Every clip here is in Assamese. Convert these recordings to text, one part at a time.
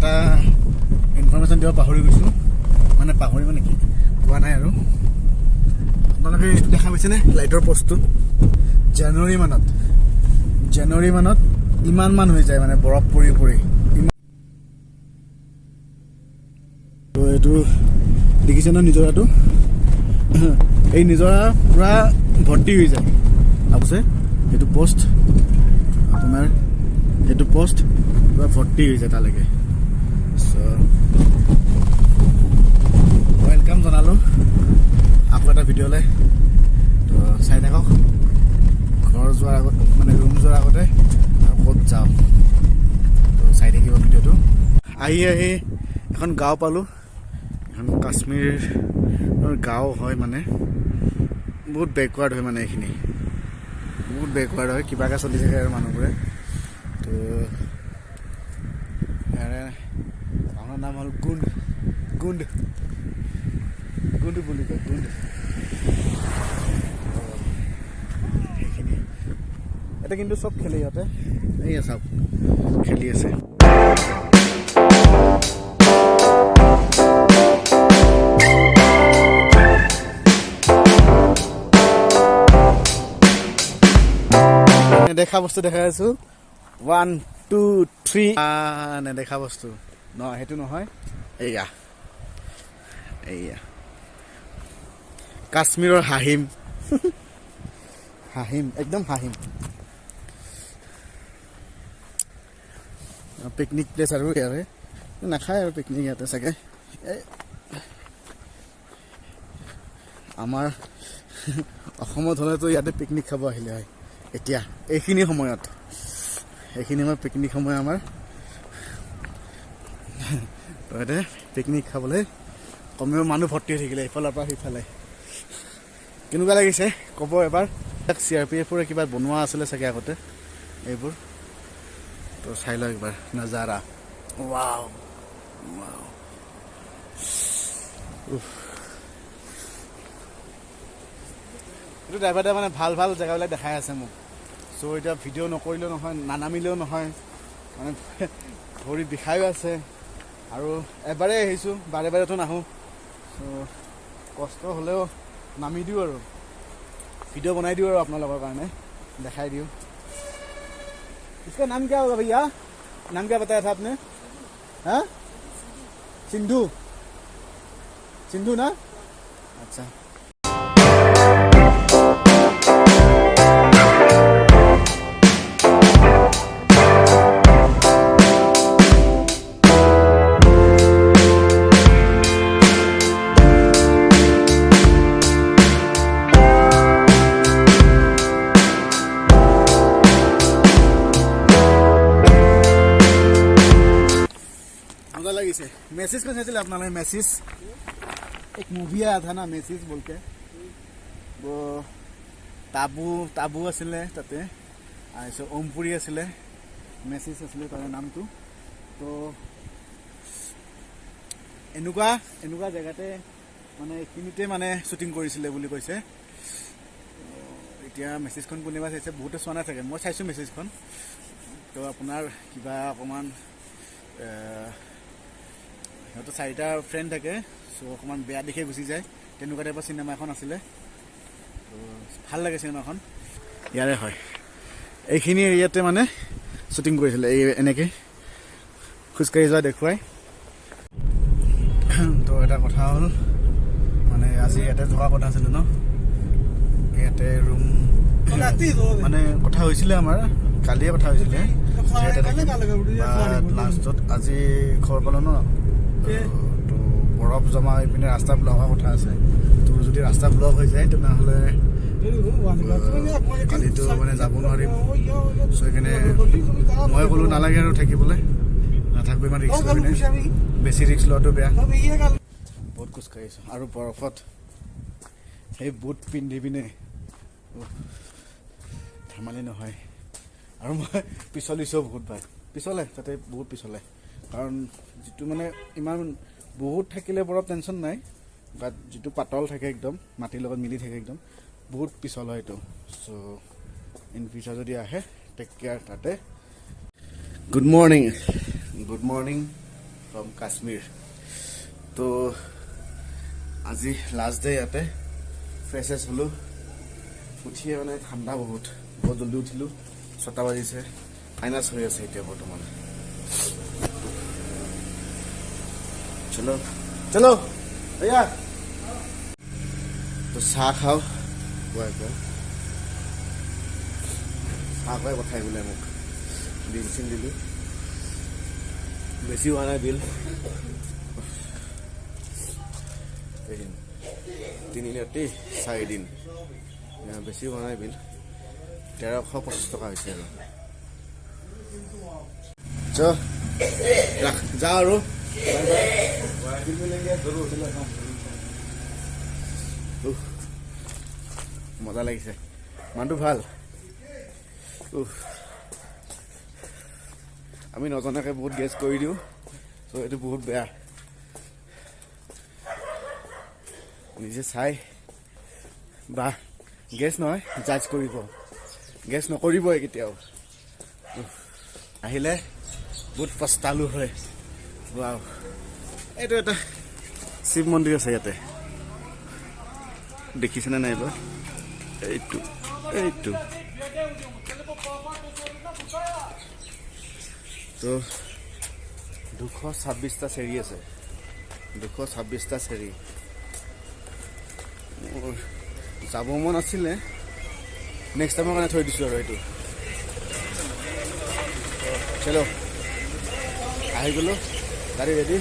এটা ইনফৰমেশ্যন দিব পাহৰি গৈছোঁ, মানে পাহৰি মানে কি কোৱা নাই আৰু। আপোনালোকে দেখা পাইছেনে লাইটৰ পষ্টটো? জানুৱাৰী মানত ইমান মান হৈ যায়, মানে বৰফ পৰি পৰি। তো এইটো দেখিছে ন নিজৰাটো? এই নিজৰা পুৰা ভৰ্তি হৈ যায়। আছে এইটো পষ্ট, আপোনাৰ এইটো পষ্ট পুৰা ভৰ্তি হৈ যায় তালৈকে। চ' ৱেলকাম জনালোঁ আকৌ এটা ভিডিঅ'লৈ। তো চাই থাকক, ঘৰ যোৱাৰ আগত মানে ৰুম যোৱাৰ আগতে আৰু ক'ত যাওঁ, তো চাই থাকিব ভিডিঅ'টো। আহি এখন গাঁও পালোঁ। এখন কাশ্মীৰৰ গাঁও হয়, মানে বহুত বেকৱাৰ্ড হয়, মানে এইখিনি বহুত বেকৱাৰ্ড হয়, কিবাকৈ চলি থাকে আৰু মানুহবোৰে। তো ইয়াৰে গাঁৱৰ নাম হ'ল গুণ্ড বুলি কয়, গুণ্ড। সেইখিনি এটা কিন্তু চব খেলে ইহঁতে, এই চাওক খেলি আছে। নেদেখা বস্তু দেখাই আছো, 1 2 3। নেদেখা বস্তু নহয়, সেইটো নহয়, এয়া কাশ্মীৰৰ হাহিম। একদম হাহিম পিকনিক প্লেচ আৰু ইয়াৰে নাখায় আৰু পিকনিক ইয়াতে চাগে। আমাৰ অসমত হ'লেতো ইয়াতে পিকনিক খাব আহিলে হয়। এতিয়া এইখিনি সময়ত পিকনিক সময় আমাৰ, তো ইয়াতে পিকনিক খাবলৈ কমেও মানুহ ভৰ্তি হৈ থাকিলে ইফালৰ পৰা সিফালে। কেনেকুৱা লাগিছে ক'ব এবাৰ। CRPFৰে কিবা বনোৱা আছিলে চাগে আগতে এইবোৰ, তো চাই লওঁ একবাৰ নাজাৰা। ৱাও এইটো ড্ৰাইভাৰে মানে ভাল জেগাবিলাক দেখাই আছে মোক। চ' এতিয়া ভিডিঅ' নকৰিলেও নহয়, নানামিলেও নহয়, মানে ভৰি বিষায়ো আছে। আৰু এবাৰেই আহিছোঁ, বাৰেতো নাহোঁ। চ' কষ্ট হ'লেও নামি দিওঁ আৰু ভিডিঅ' বনাই দিওঁ আৰু আপোনালোকৰ কাৰণে দেখাই দিওঁ। इसका नाम क्या होगा भैया? नाम क्या बताया था आपने? हाँ, सिंधु ना? अच्छा। লাগিছে मैसेज कौन से अपना मैसेज एक मूवी आया था ना, मैसेज बोल के, वो ताबू आছিলে তাতে, আৰু ওমপুৰী আছিলে, মেছেজ আছিলে তাৰ নামটো। তো এনেকুৱা জেগাতে মানে এইখিনিতে মানে শ্বুটিং কৰিছিলে বুলি কৈছে। এতিয়া মেছেজখন কোনোবা চাইছে, বহুতে চোৱা নাই চাগে, মই চাইছোঁ মেছেজখন। তো আপোনাৰ কিবা অকণমান সিহঁতৰ 4টা ফ্ৰেণ্ড থাকে, চ' অকণমান বেয়া দিশে গুচি যায়, তেনেকুৱা টাইপৰ চিনেমা এখন আছিলে। তো ভাল লাগে চিনেমাখন। ইয়াৰে হয়, এইখিনি এৰিয়াতে মানে শ্বুটিং কৰিছিলে, এই এনেকৈ খোজকাঢ়ি যোৱা দেখুৱাই। তো এটা কথা হ'ল, মানে আজি ইয়াতে থকা কথা আছিলে ন, ইয়াতে ৰুম মানে কথা হৈছিলে, আমাৰ কালিয়ে কথা হৈছিলে লাষ্টত। আজি খবৰ পালোঁ ন, তো বৰফ জমা হৈ পিনে ৰাস্তা ব্লক হোৱাৰ কথা আছে। তো যদি ৰাস্তা ব্লক হৈ যায় তেনেহ'লে কালিতো মানে যাব নোৱাৰিম। চ' সেইকাৰণে মই ক'লোঁ নালাগে আৰু থাকিবলৈ, নাথাকোঁ ইমান ৰিক্স লৈ পিনে, বেছি ৰিক্স লোৱাটো বেয়া। বহুত খোজকাঢ়িছোঁ আৰু বৰফত সেই বুট পিন্ধি পিনে ধেমালি নহয়। আৰু মই পিছলিছোঁ বহুত বাৰ, পিছলে তাতে বহুত পিছলে, কাৰণ যিটো মানে ইমান বহুত থাকিলে বৰফ টেনশ্যন নাই, বাট যিটো পাতল থাকে একদম মাটিৰ লগত মিলি থাকে একদম বহুত পিছল হয় এইটো। চ' ইন ফিউচাৰ যদি আহে টেক কেয়াৰ তাতে। Good morning from Kashmir. তো আজি লাষ্ট ডে ইয়াতে ফ্ৰেছেছ হলো উঠিয়ে মানে ঠাণ্ডা বহুত জলদি উঠিলো 6টা বাজিছে ফাইনাছ হৈ আছে এতিয়া বৰ্তমান চলো চলো ভैया তো চাহ খাও চাহ খাই পঠাই বোলে মোক বিল চিন দিলো বেছি হোৱা নাই বিল 3 ৰাতি 4 দিন বেছি হোৱা নাই বিল 1325 টকা হৈছে আৰু যাওঁ আৰু মজা লাগিছে মানুহটো ভাল আমি নজনাকে বহুত গেছ কৰি দিওঁ তো এইটো বহুত বেয়া নিজে চাই বা গেছ নহয় জাজ কৰিব গেছ নকৰিবই কেতিয়াও আহিলে বহুত পস্তালো হয় ৱাও এইটো এটা শিৱ মন্দিৰ আছে ইয়াতে দেখিছেনে নাই বা এইটো তো 226টা চেৰি আছে 226টা চেৰি যাব মন আছিলে নেক্সট টাইমৰ কাৰণে থৈ দিছোঁ আৰু এইটো চলো আহি গ'লো গাড়ী ৰেডি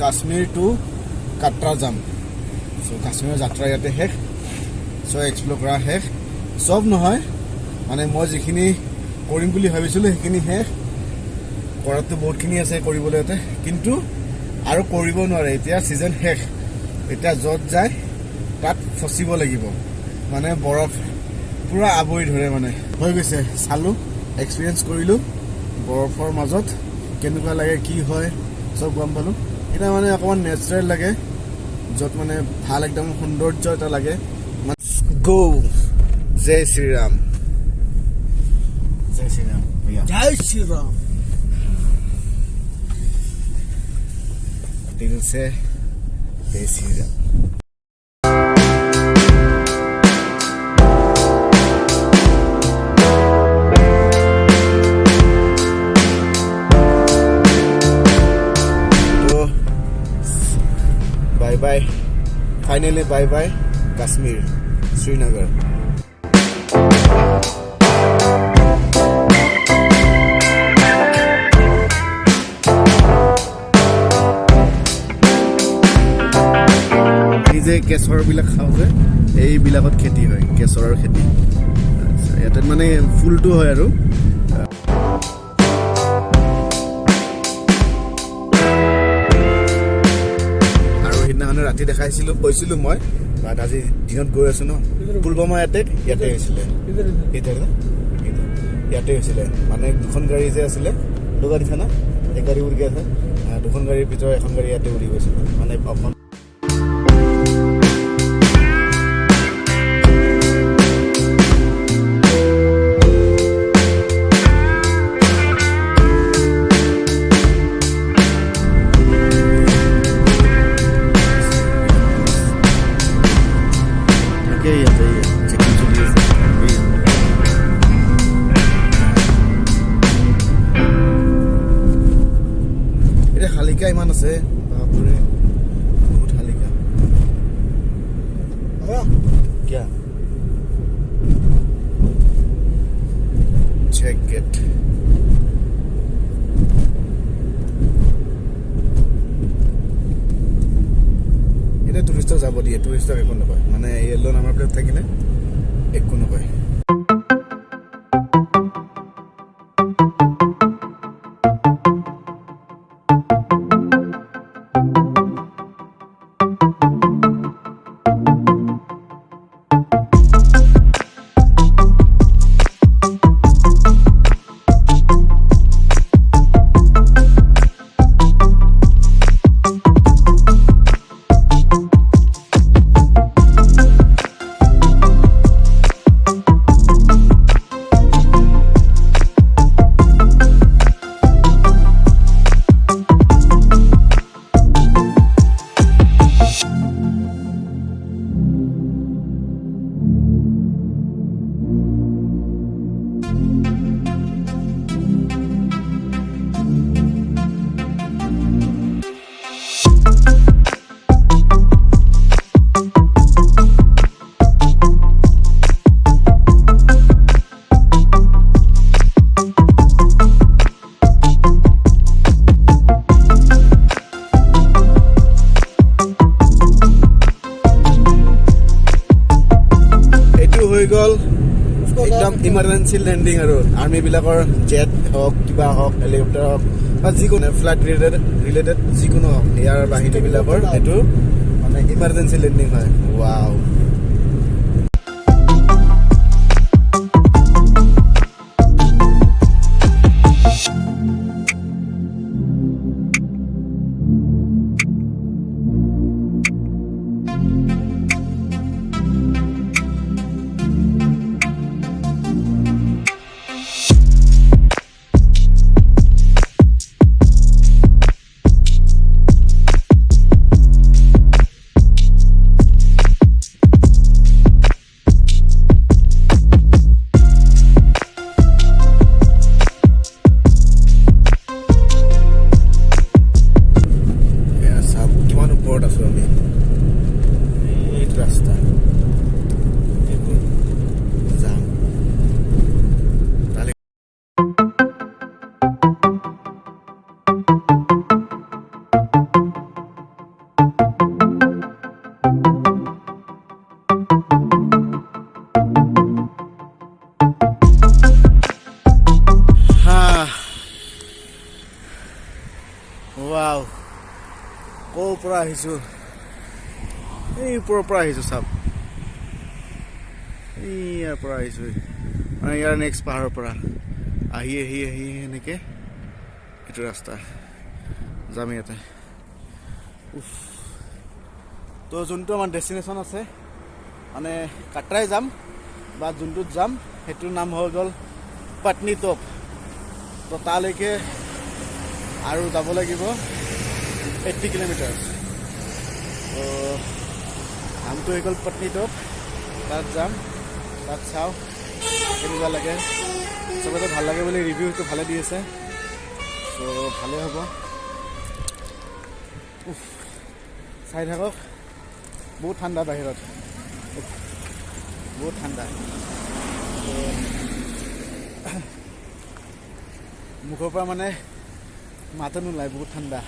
কাশ্মীৰ টু কাটৰা যাম সো কাশ্মীৰৰ যাত্ৰা ইয়াতে শেষ সো এক্সপ্লোৰ কৰা শেষ সব নহয় মানে মই যিখিনি কৰিম বুলি ভাবিছিলোঁ সেইখিনি শেষ কৰাটো বহুতখিনি আছে কৰিবলৈ ইয়াতে কিন্তু আৰু কৰিব নোৱাৰে এতিয়া সিজন শেষ এতিয়া য'ত যায় তাত ফচিব লাগিব মানে বৰফ পুৰা আৱৰি ধৰে মানে হৈ গৈছে চালো এক্সপিৰিয়েঞ্চ কৰিলো বৰফৰ মাজত কেনেকুৱা লাগে কি হয় সব গম পালো এটা মানে অকমান নেচাৰেল লাগে যত মানে ভাল একদম সৌন্দৰ্য এটা লাগে গো জয় শ্ৰীৰাম ভैया जय श्री राम दिल से जय Shriram bye finally bye bye Kashmir Srinagar যে কেশৰ বিলাক খাওঁ যে এইবিলাকত খেতি হয় কেশৰৰ খেতি ইয়াতে মানে ফুলটো হয় আৰু সেইদিনাখনে ৰাতি দেখাইছিলো কৈছিলো মই বাট আজি দিনত গৈ আছো ন পুলৱামা ইয়াতে হৈছিলে ইয়াতে হৈছিলে মানে দুখন গাড়ী যে আছিলে দুটা দিছে না এক গাড়ী উৰি আছে দুখন গাড়ীৰ ভিতৰত এখন গাড়ী ইয়াতে উৰি গৈছিল মানে অকণ ইমান আছে বাপৰে গেট এটা টুৰিষ্টক যাব দিয়ে টুৰিষ্টক একো নকয় মানে য়েল্লো নাম্বাৰ প্লেট থাকিলে একো নকয় একদম ইমাৰ্জেঞ্চি লেণ্ডিং আৰু আৰ্মিবিলাকৰ জেট হওক কিবা হওক হেলিকপ্টাৰ হওক বা যিকোনো ফ্লাইট ৰিলেটেড যিকোনো হওক এয়াৰ বাহিনীবিলাকৰ এইটো মানে ইমাৰ্জেঞ্চি লেণ্ডিং হয় ৱাও ৱাও ক'ৰ পৰা আহিছোঁ এই ওপৰৰ পৰা আহিছোঁ চাব ইয়াৰ পৰা আহিছোঁ মানে ইয়াৰ নেক্সট পাহাৰৰ পৰা আহি আহি আহি এনেকৈ এইটো ৰাস্তা যাম ইয়াতে তো যোনটো আমাৰ ডেষ্টিনেশ্যন আছে মানে কাটৰাই যাম বা যোনটোত যাম সেইটোৰ নাম হৈ গ'ল পাটনিটপ তো তালৈকে আৰু যাব লাগিব 80 কিলোমিটাৰ তো নামটো হৈ গ'ল পাটনিটপ তাত যাম তাত চাওঁ কেনেকুৱা লাগে চবতে ভাল লাগে বুলি ৰিভিউটো ভালে দি আছে তো ভালে হ'ব চাই থাকক বহুত ঠাণ্ডা বাহিৰত বহুত ঠাণ্ডা মুখৰ পৰা মানে মাতো নোলায় বহুত ঠাণ্ডা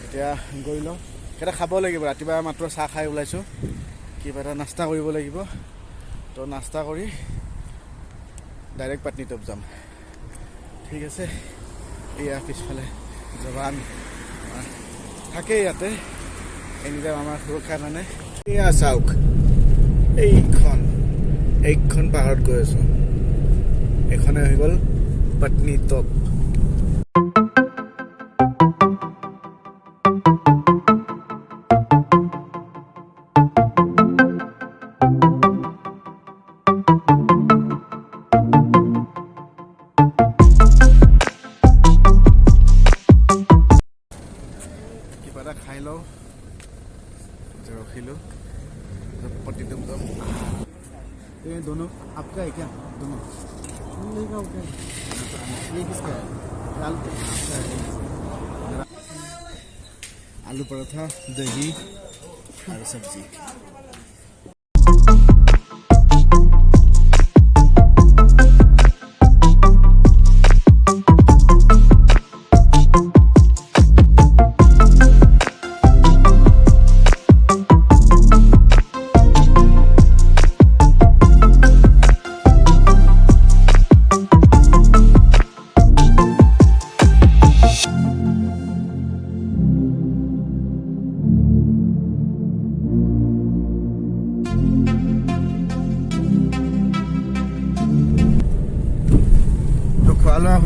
এতিয়া গৈ লওঁ কিবা খাব লাগিব ৰাতিপুৱা মাত্ৰ চাহ খাই ওলাইছোঁ কিবা এটা নাস্তা কৰিব লাগিব তো নাস্তা কৰি ডাইৰেক্ট পাটনিটপ যাম ঠিক আছে এয়া পিছফালে জৱান থাকে ইয়াতে এনিটাইম আমাৰ সুৰক্ষাৰ কাৰণে এয়া চাওক এইখন পাহাৰত গৈ আছোঁ এইখনে হৈ গ'ল পাটনিটপ কিবা এটা খাই লওঁ रखिलो पट्टीदम दम ये दोनों आपका है क्या दोनों लेगा क्या ये किसका है आलू पराठा दही और सब्जी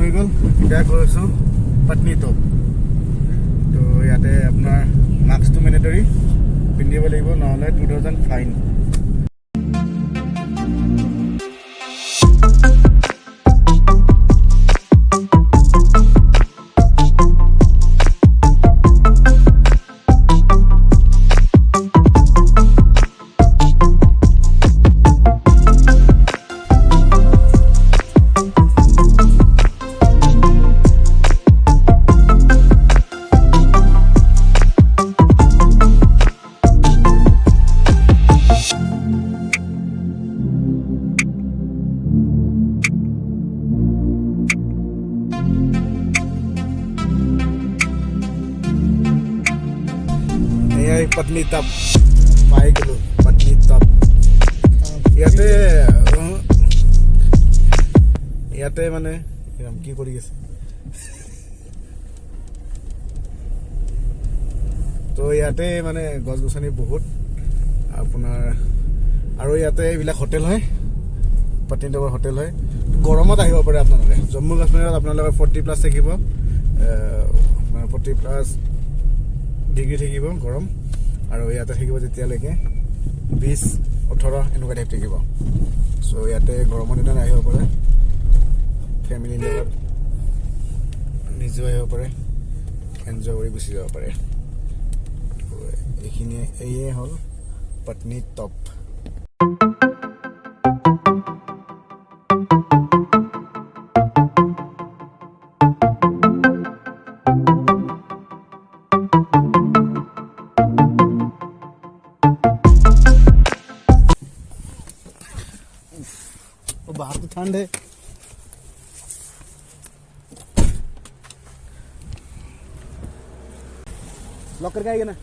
হৈ গ'ল এতিয়া গৈছোঁ পাটনি টপ তো ইয়াতে আপোনাৰ মাস্কটো মেণ্ডেটৰী পিন্ধিব লাগিব নহ'লে 2000 ফাইন पत्नी तब पाई गलो पत्नी तब ইয়াতে মানে কি কৰি আছে তো ইয়াতে মানে গছ গছনি বহুত আপোনাৰ আৰু ইয়াতে এইবিলাক হোটেল হয় পত্নী টপৰ হোটেল হয় গৰমত আহিব পাৰে আপোনালোকে জম্মু কাশ্মীৰত আপোনালোকৰ 40+ থাকিব 40+ ডিগ্ৰী থাকিব গৰম আৰু ইয়াতে থাকিব যেতিয়ালৈকে 20-18 এনেকুৱা টাইপ থাকিব সো ইয়াতে গৰমৰ দিনত আহিব পাৰে ফ্যামিলি লগত নিজে আহিব পাৰে এনজয় কৰি গুচি যাব পাৰে এইখিনি এইয়ে হ'ল পত্নী টপ बाहर तो ठंड है लॉक करके आएगा ना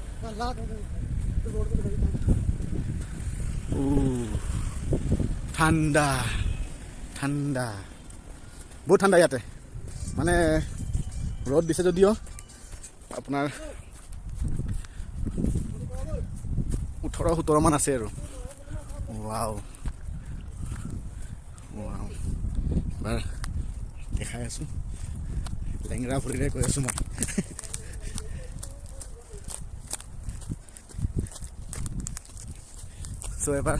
ठंडा ठंडा बहुत ठंडा ইয়াতে মানে ৰ'দ দিছে যদিও আপোনাৰ 18-17 মান আছে আৰু ওয়াও বাৰ দেখাই আছো লেংৰা ফুৰিৰে কৈ আছো মই সো এবাৰ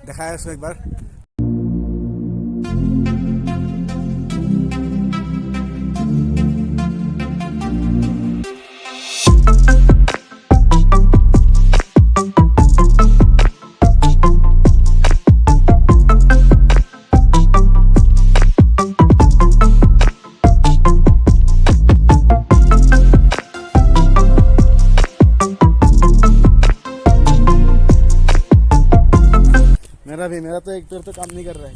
দেখাই আছো একবাৰ मेरा तो एक तरफ तो काम नहीं कर रहा है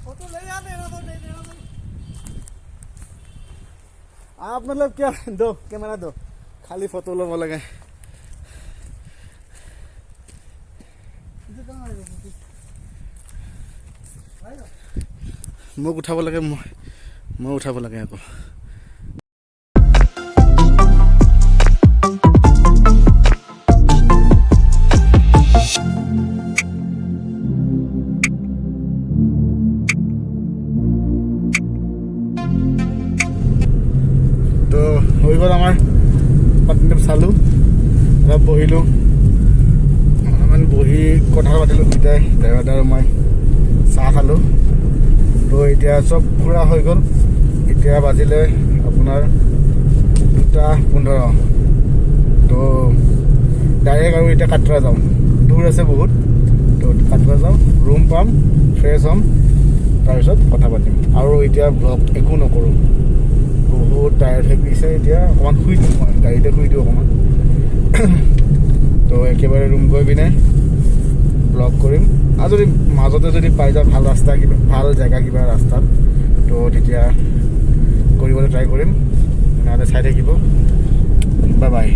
फोटो ले आ लेना तो नहीं लेना तो आप मतलब क्या दो कैमरा दो खाली फोटो लो लगे মোক উঠাব লাগে মই উঠাব লাগে আকৌ হৈ গ'ল আমাৰ পত্নী চালো অলপ বহিলোঁ অলপমান বহি কথা পাতিলোঁ দুটাই ড্ৰাইভাৰ আৰু মই চাহ খালোঁ তো এতিয়া চব ফুৰা হৈ গ'ল এতিয়া বাজিলে আপোনাৰ 2:15 তো ডাইৰেক্ট আৰু এতিয়া কাটৰা যাওঁ দূৰ আছে বহুত তো কাটৰা যাওঁ ৰুম পাম ফ্ৰেছ হ'ম তাৰপিছত কথা পাতিম আৰু এতিয়া ব্লগ একো নকৰোঁ বহুত টায়াৰ্ড হৈ গৈছে এতিয়া অকণমান শুই দিওঁ মই গাড়ীতে শুই দিওঁ অকণমান তো একেবাৰে ৰুম গৈ পিনে ব্লগ কৰিম আৰু যদি মাজতে যদি পাই যাওঁ ভাল ৰাস্তা কিবা ভাল জেগা কিবা ৰাস্তাত তো তেতিয়া কৰিবলৈ ট্ৰাই কৰিম নহ'লে চাই থাকিব বাই বাই